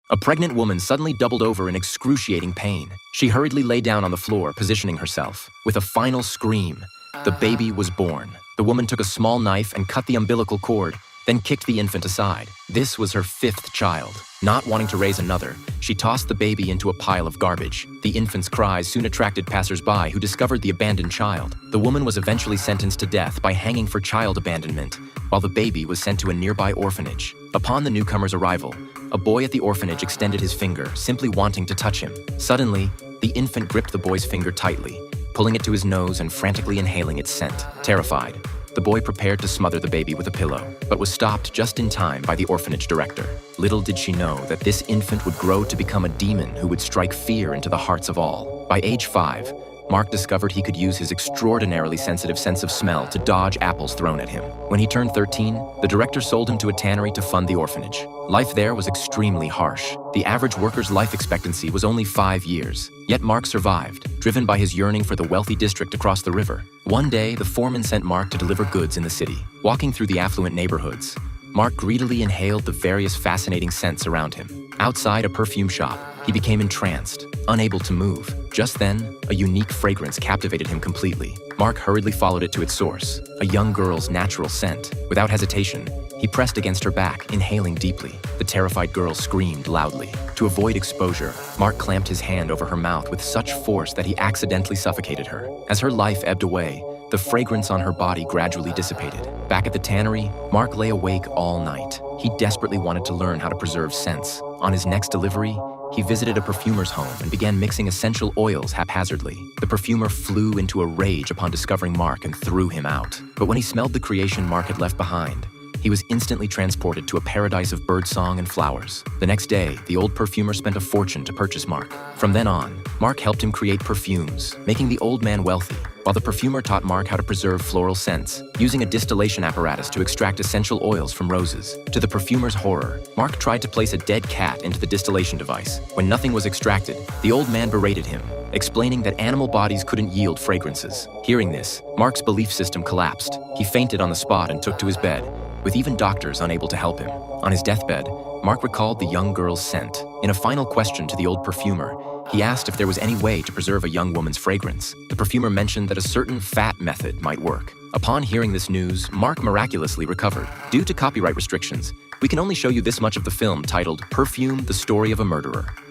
A pregnant woman suddenly doubled over in excruciating pain. She hurriedly lay down on the floor, positioning herself. With a final scream, the baby was born. The woman took a small knife and cut the umbilical cord, then kicked the infant aside. This was her 5th child. Not wanting to raise another, she tossed the baby into a pile of garbage. The infant's cries soon attracted passers-by who discovered the abandoned child. The woman was eventually sentenced to death by hanging for child abandonment, while the baby was sent to a nearby orphanage. Upon the newcomer's arrival, a boy at the orphanage extended his finger, simply wanting to touch him. Suddenly, the infant gripped the boy's finger tightly, pulling it to his nose and frantically inhaling its scent. Terrified, the boy prepared to smother the baby with a pillow, but was stopped just in time by the orphanage director. Little did she know that this infant would grow to become a demon who would strike fear into the hearts of all. By age 5, Mark discovered he could use his extraordinarily sensitive sense of smell to dodge apples thrown at him. When he turned 13, the director sold him to a tannery to fund the orphanage. Life there was extremely harsh. The average worker's life expectancy was only 5 years. Yet Mark survived, driven by his yearning for the wealthy district across the river. One day, the foreman sent Mark to deliver goods in the city. Walking through the affluent neighborhoods, Mark greedily inhaled the various fascinating scents around him. Outside a perfume shop, he became entranced, unable to move. Just then, a unique fragrance captivated him completely. Mark hurriedly followed it to its source, a young girl's natural scent. Without hesitation, he pressed against her back, inhaling deeply. The terrified girl screamed loudly. To avoid exposure, Mark clamped his hand over her mouth with such force that he accidentally suffocated her. As her life ebbed away, the fragrance on her body gradually dissipated. Back at the tannery, Mark lay awake all night. He desperately wanted to learn how to preserve scents. On his next delivery, he visited a perfumer's home and began mixing essential oils haphazardly. The perfumer flew into a rage upon discovering Mark and threw him out. But when he smelled the creation Mark had left behind, he was instantly transported to a paradise of birdsong and flowers. The next day, the old perfumer spent a fortune to purchase Mark. From then on, Mark helped him create perfumes, making the old man wealthy, while the perfumer taught Mark how to preserve floral scents, using a distillation apparatus to extract essential oils from roses. To the perfumer's horror, Mark tried to place a dead cat into the distillation device. When nothing was extracted, the old man berated him, explaining that animal bodies couldn't yield fragrances. Hearing this, Mark's belief system collapsed. He fainted on the spot and took to his bed, with even doctors unable to help him. On his deathbed, Mark recalled the young girl's scent. In a final question to the old perfumer, he asked if there was any way to preserve a young woman's fragrance. The perfumer mentioned that a certain fat method might work. Upon hearing this news, Mark miraculously recovered. Due to copyright restrictions, we can only show you this much of the film titled Perfume: The Story of a Murderer.